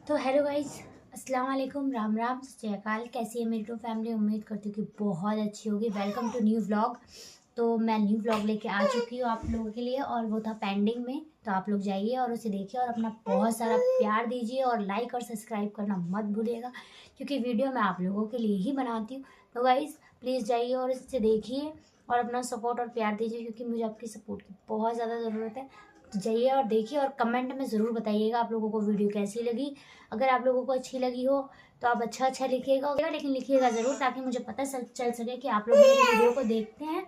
तो hello guys, अस्सलाम वालेकुम, राम राम, सत श्री अकाल। कैसी है मेरी फैमिली? उम्मीद करती हूँ कि बहुत अच्छी होगी। Welcome to new vlog. तो मैं न्यू व्लॉग लेके आ चुकी हूँ आप लोगों के लिए, और वो था पेंडिंग में। तो आप लोग जाइए और उसे देखिए और अपना बहुत सारा प्यार दीजिए, और लाइक और सब्सक्राइब करना मत भूलिएगा, क्योंकि वीडियो मैं आप लोगों के लिए ही बनाती हूँ। तो गाइज प्लीज़ जाइए और इसे देखिए और अपना सपोर्ट और प्यार दीजिए, क्योंकि मुझे आपकी सपोर्ट की बहुत ज़्यादा ज़रूरत है। तो जाइए और देखिए, और कमेंट में ज़रूर बताइएगा आप लोगों को वीडियो कैसी लगी। अगर आप लोगों को अच्छी लगी हो तो आप अच्छा लिखिएगा, लेकिन लिखिएगा ज़रूर, ताकि मुझे पता चल सके कि आप लोग मेरी वीडियो को देखते हैं।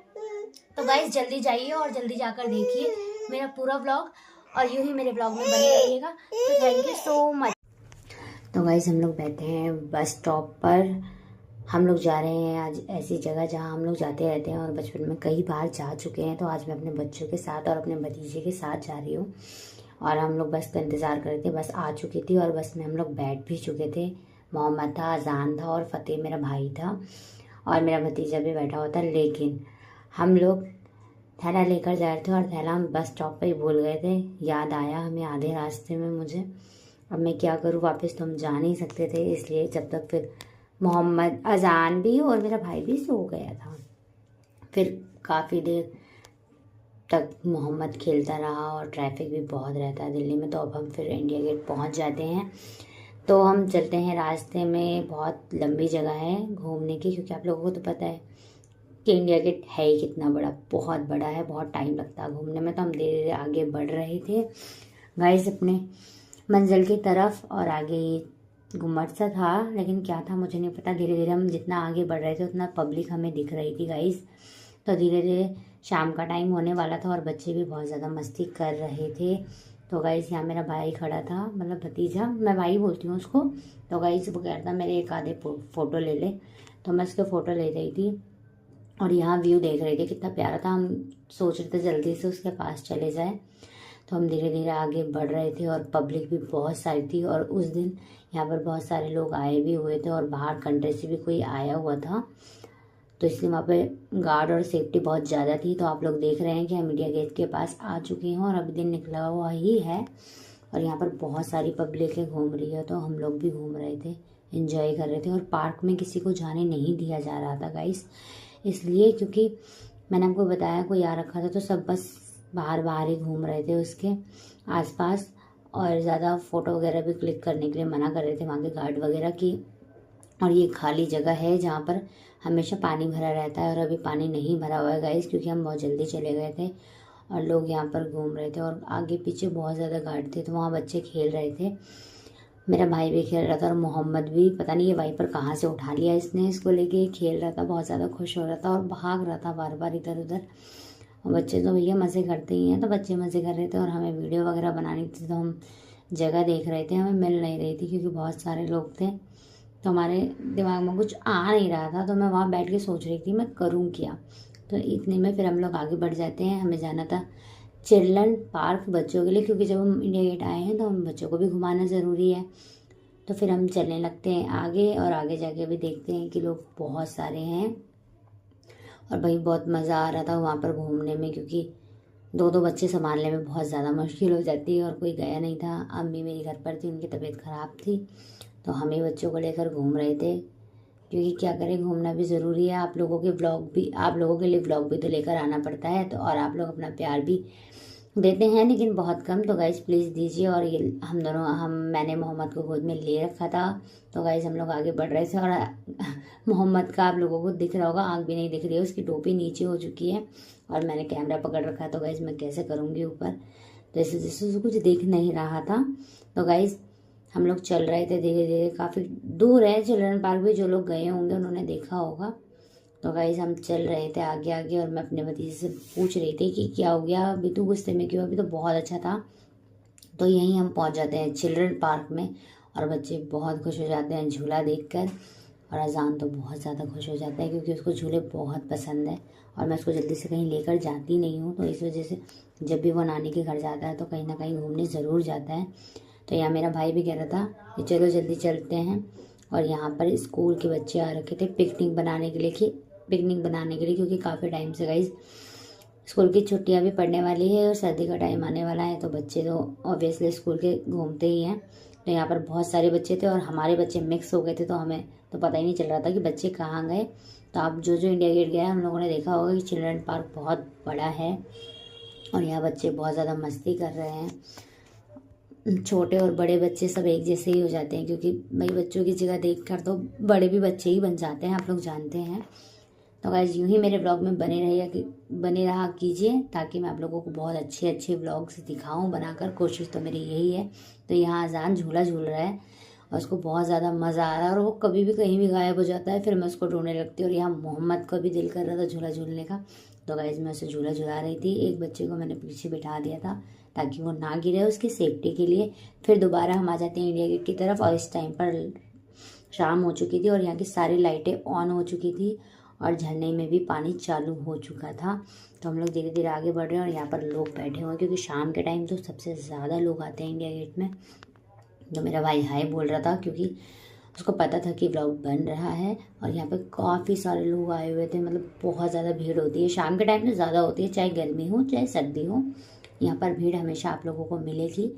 तो गाइस जल्दी जाइए और जल्दी जाकर देखिए मेरा पूरा व्लॉग, और यूँ ही मेरे व्लॉग में बने रहिएगा। तो थैंक यू सो मच। तो गाइस हम लोग बैठे हैं बस स्टॉप पर। हम लोग जा रहे हैं आज ऐसी जगह जहां हम लोग जाते रहते हैं और बचपन में कई बार जा चुके हैं। तो आज मैं अपने बच्चों के साथ और अपने भतीजे के साथ जा रही हूँ। और हम लोग बस का इंतज़ार कर रहे थे। बस आ चुकी थी और बस में हम लोग बैठ भी चुके थे। मोहम्मद था, अजान था और फ़तेह मेरा भाई था, और मेरा भतीजा भी बैठा हुआ था। लेकिन हम लोग थैला लेकर जा रहे थे और थैला हम बस स्टॉप पर ही भूल गए थे। याद आया हमें आधे रास्ते में मुझे। अब मैं क्या करूँ, वापस तो हम जा नहीं सकते थे, इसलिए जब तक फिर मोहम्मद, अजान भी और मेरा भाई भी सो गया था। फिर काफ़ी देर तक मोहम्मद खेलता रहा, और ट्रैफिक भी बहुत रहता है दिल्ली में। तो अब हम फिर इंडिया गेट पहुंच जाते हैं। तो हम चलते हैं, रास्ते में बहुत लंबी जगह है घूमने की, क्योंकि आप लोगों को तो पता है कि इंडिया गेट है ही कितना बड़ा, बहुत बड़ा है, बहुत टाइम लगता है घूमने में। तो हम धीरे धीरे आगे बढ़ रहे थे गाइस अपने मंजिल की तरफ, और आगे घुम्मट सा था, लेकिन क्या था मुझे नहीं पता। धीरे धीरे हम जितना आगे बढ़ रहे थे उतना पब्लिक हमें दिख रही थी गाइस। तो धीरे धीरे शाम का टाइम होने वाला था और बच्चे भी बहुत ज़्यादा मस्ती कर रहे थे। तो गाइस यहाँ मेरा भाई खड़ा था, मतलब भतीजा, मैं भाई बोलती हूँ उसको। तो गाइस वो कह रहा था मेरे एक आधे फ़ोटो ले ले। तो मैं उसके फ़ोटो ले रही थी और यहाँ व्यू देख रहे थे, कितना प्यारा था। हम सोच रहे थे जल्दी से उसके पास चले जाए। तो हम धीरे धीरे आगे बढ़ रहे थे और पब्लिक भी बहुत सारी थी। और उस दिन यहाँ पर बहुत सारे लोग आए भी हुए थे, और बाहर कंट्री से भी कोई आया हुआ था। तो इसलिए वहाँ पे गार्ड और सेफ्टी बहुत ज़्यादा थी। तो आप लोग देख रहे हैं कि हम इंडिया गेट के पास आ चुके हैं, और अभी दिन निकला हुआ ही है, और यहाँ पर बहुत सारी पब्लिक है घूम रही है। तो हम लोग भी घूम रहे थे, इंजॉय कर रहे थे। और पार्क में किसी को जाने नहीं दिया जा रहा था गाइस, इसलिए क्योंकि मैंने आपको बताया कोई आ रखा था, तो सब बस बाहर बाहर ही घूम रहे थे उसके आसपास। और ज़्यादा फ़ोटो वगैरह भी क्लिक करने के लिए मना कर रहे थे वहाँ के गार्ड वगैरह की। और ये खाली जगह है जहाँ पर हमेशा पानी भरा रहता है, और अभी पानी नहीं भरा हुआ है गाइस, क्योंकि हम बहुत जल्दी चले गए थे और लोग यहाँ पर घूम रहे थे। और आगे पीछे बहुत ज़्यादा गार्ड थे, तो वहाँ बच्चे खेल रहे थे। मेरा भाई भी खेल रहा था, और मोहम्मद भी, पता नहीं ये वाइपर कहाँ से उठा लिया इसने, इसको लेके खेल रहा था, बहुत ज़्यादा खुश हो रहा था और भाग रहा था बार बार इधर उधर। और बच्चे तो भैया मज़े करते ही हैं, तो बच्चे मज़े कर रहे थे, और हमें वीडियो वगैरह बनानी थी। तो हम जगह देख रहे थे, हमें मिल नहीं रही थी क्योंकि बहुत सारे लोग थे। तो हमारे दिमाग में कुछ आ नहीं रहा था, तो मैं वहाँ बैठ के सोच रही थी मैं करूँ क्या। तो इतने में फिर हम लोग आगे बढ़ जाते हैं। हमें जाना था चिल्ड्रन पार्क बच्चों के लिए, क्योंकि जब हम इंडिया गेट आए हैं तो हम बच्चों को भी घुमाना ज़रूरी है। तो फिर हम चलने लगते हैं आगे, और आगे जाके भी देखते हैं कि लोग बहुत सारे हैं। और भाई बहुत मज़ा आ रहा था वहाँ पर घूमने में, क्योंकि दो दो बच्चे संभालने में बहुत ज़्यादा मुश्किल हो जाती है, और कोई गया नहीं था। अम्मी मेरी घर पर थी, उनकी तबीयत ख़राब थी, तो हम ही बच्चों को लेकर घूम रहे थे, क्योंकि क्या करें, घूमना भी ज़रूरी है। आप लोगों के व्लॉग भी, आप लोगों के लिए व्लॉग भी तो लेकर आना पड़ता है। तो और आप लोग अपना प्यार भी देते हैं, लेकिन बहुत कम। तो गाइज़ प्लीज़ दीजिए। और ये हम दोनों, मैंने मोहम्मद को गोद में ले रखा था। तो गाइज़ हम लोग आगे बढ़ रहे थे, और मोहम्मद का आप लोगों को दिख रहा होगा, आँख भी नहीं दिख रही है, उसकी टोपी नीचे हो चुकी है, और मैंने कैमरा पकड़ रखा है। तो गाइज़ मैं कैसे करूँगी ऊपर, तो इस वजह से कुछ दिख नहीं रहा था। तो गाइज़ हम लोग चल रहे थे धीरे धीरे, काफ़ी दूर है चिल्ड्रन पार्क भी, जो लोग गए होंगे उन्होंने देखा होगा। तो गाइज हम चल रहे थे आगे आगे, और मैं अपने भतीजे से पूछ रही थी कि क्या हो गया, अभी तो गुस्से में क्यों, अभी तो बहुत अच्छा था। तो यहीं हम पहुंच जाते हैं चिल्ड्रन पार्क में, और बच्चे बहुत खुश हो जाते हैं झूला देखकर। और अजान तो बहुत ज़्यादा खुश हो जाता है, क्योंकि उसको झूले बहुत पसंद है, और मैं उसको जल्दी से कहीं लेकर जाती नहीं हूँ। तो इस वजह से जब भी वो नानी के घर जाता है तो कहीं ना कहीं घूमने ज़रूर जाता है। तो यहाँ मेरा भाई भी कह रहा था कि चलो जल्दी चलते हैं। और यहाँ पर स्कूल के बच्चे आ रखे थे पिकनिक बनाने के लिए, क्योंकि काफ़ी टाइम से गाइज स्कूल की छुट्टियां भी पड़ने वाली है और सर्दी का टाइम आने वाला है, तो बच्चे तो ऑब्वियसली स्कूल के घूमते ही हैं। तो यहाँ पर बहुत सारे बच्चे थे और हमारे बच्चे मिक्स हो गए थे, तो हमें तो पता ही नहीं चल रहा था कि बच्चे कहाँ गए। तो आप जो जो इंडिया गेट गया है, हम लोगों ने देखा होगा कि चिल्ड्रन पार्क बहुत बड़ा है और यहाँ बच्चे बहुत ज़्यादा मस्ती कर रहे हैं। छोटे और बड़े बच्चे सब एक जैसे ही हो जाते हैं, क्योंकि भाई बच्चों की जगह देखकर तो बड़े भी बच्चे ही बन जाते हैं, आप लोग जानते हैं। तो गाइस यूं ही मेरे ब्लॉग में बने रहा कीजिए, ताकि मैं आप लोगों को बहुत अच्छे अच्छे ब्लॉग्स दिखाऊं बनाकर। कोशिश तो मेरी यही है। तो यहाँ अजान झूला झूल रहा है और उसको बहुत ज़्यादा मज़ा आ रहा है, और वो कभी भी कहीं भी गायब हो जाता है, फिर मैं उसको ढूंढने लगती हूँ। और यहाँ मोहम्मद को भी दिल कर रहा था झूला झूलने का, तो गाइस मैं उसे झूला झुला रही थी। एक बच्चे को मैंने पीछे बिठा दिया था ताकि वो ना गिरे, उसकी सेफ्टी के लिए। फिर दोबारा हम आ जाते हैं इंडिया गेट की तरफ, और इस टाइम पर शाम हो चुकी थी और यहाँ की सारी लाइटें ऑन हो चुकी थी और झरने में भी पानी चालू हो चुका था। तो हम लोग धीरे धीरे आगे बढ़ रहे हैं और यहाँ पर लोग बैठे हुए हैं, क्योंकि शाम के टाइम तो सबसे ज़्यादा लोग आते हैं इंडिया गेट में। तो मेरा भाई हाय बोल रहा था, क्योंकि उसको पता था कि व्लॉग बन रहा है। और यहाँ पे काफ़ी सारे लोग आए हुए थे, मतलब बहुत ज़्यादा भीड़ होती है शाम के टाइम में, ज़्यादा होती है, चाहे गर्मी हो चाहे सर्दी हो, यहाँ पर भीड़ हमेशा आप लोगों को मिलेगी।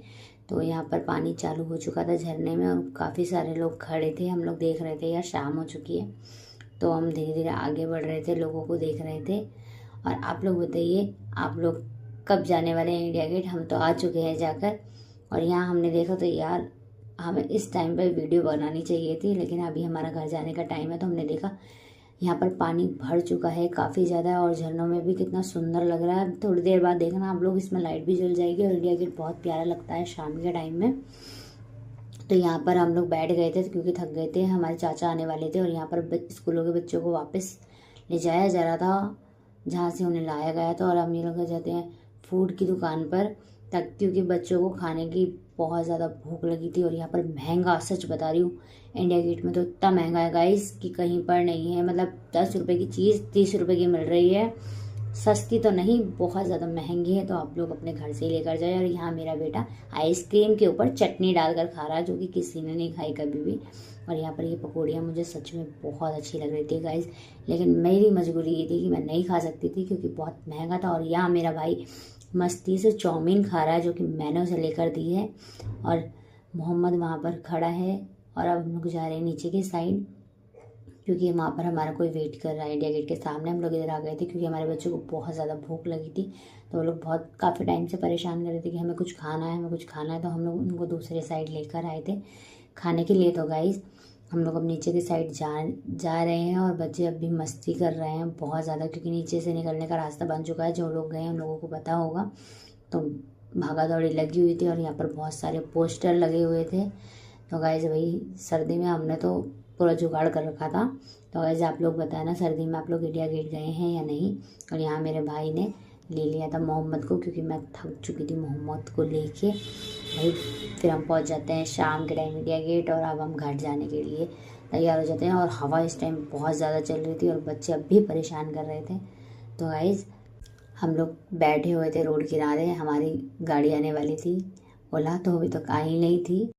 तो यहाँ पर पानी चालू हो चुका था झरने में और काफ़ी सारे लोग खड़े थे। हम लोग देख रहे थे यार शाम हो चुकी है, तो हम धीरे धीरे आगे बढ़ रहे थे, लोगों को देख रहे थे। और आप लोग बताइए, आप लोग कब जाने वाले हैं इंडिया गेट? हम तो आ चुके हैं जाकर। और यहाँ हमने देखा तो यार हमें इस टाइम पर वीडियो बनानी चाहिए थी, लेकिन अभी हमारा घर जाने का टाइम है। तो हमने देखा यहाँ पर पानी भर चुका है काफ़ी ज़्यादा, और झरनों में भी कितना सुंदर लग रहा है। थोड़ी देर बाद देखना आप लोग, इसमें लाइट भी जल जाएगी और इंडिया गेट बहुत प्यारा लगता है शाम के टाइम में। तो यहाँ पर हम लोग बैठ गए थे क्योंकि थक गए थे, हमारे चाचा आने वाले थे। और यहाँ पर स्कूलों के बच्चों को वापस ले जाया जा रहा था जहाँ से उन्हें लाया गया था। और हम ये लोग जाते हैं फूड की दुकान पर, तक क्योंकि बच्चों को खाने की बहुत ज़्यादा भूख लगी थी। और यहाँ पर महंगा, सच बता रही हूँ, इंडिया गेट में तो इतना महंगा है गाइस कि कहीं पर नहीं है। मतलब 10 रुपये की चीज़ 30 रुपये की मिल रही है, सस्ती तो नहीं, बहुत ज़्यादा महंगी है। तो आप लोग अपने घर से ही लेकर जाए। और यहाँ मेरा बेटा आइसक्रीम के ऊपर चटनी डालकर खा रहा है, जो कि किसी ने नहीं खाई कभी भी। और यहाँ पर ये पकौड़ियाँ मुझे सच में बहुत अच्छी लग रही थी गाइस, लेकिन मेरी मजबूरी ये थी कि मैं नहीं खा सकती थी क्योंकि बहुत महंगा था। और यहाँ मेरा भाई मस्ती से चाउमीन खा रहा है, जो कि मैंने उसे लेकर दी है। और मोहम्मद वहाँ पर खड़ा है। और अब हम लोग जा रहे हैं नीचे की साइड, क्योंकि वहाँ पर हमारा कोई वेट कर रहा है इंडिया गेट के सामने। हम लोग इधर आ गए थे क्योंकि हमारे बच्चों को बहुत ज़्यादा भूख लगी थी। तो वो लोग बहुत काफ़ी टाइम से परेशान कर रहे थे कि हमें कुछ खाना है, हमें कुछ खाना है। तो हम लोग उनको दूसरे साइड लेकर आए थे खाने के लिए। तो गाइस हम लोग अब नीचे की साइड जा रहे हैं और बच्चे अब भी मस्ती कर रहे हैं बहुत ज़्यादा, क्योंकि नीचे से निकलने का रास्ता बन चुका है। जो लोग गए हैं उन लोगों को पता होगा। तो भागा दौड़ी लगी हुई थी और यहाँ पर बहुत सारे पोस्टर लगे हुए थे। तो गाइस भाई सर्दी में हमने तो पूरा जुगाड़ कर रखा था। तो गाइस आप लोग बताना सर्दी में आप लोग इंडिया गेट गए हैं या नहीं। और यहाँ मेरे भाई ने ले लिया था मोहम्मद को, क्योंकि मैं थक चुकी थी मोहम्मद को लेके भाई। फिर हम पहुँच जाते हैं शाम के टाइम इंडिया गेट, और अब हम घर जाने के लिए तैयार हो जाते हैं। और हवा इस टाइम बहुत ज़्यादा चल रही थी और बच्चे अब भी परेशान कर रहे थे। तो गाइस हम लोग बैठे हुए थे रोड किनारे, हमारी गाड़ी आने वाली थी ओला, तो अभी तक आई नहीं थी।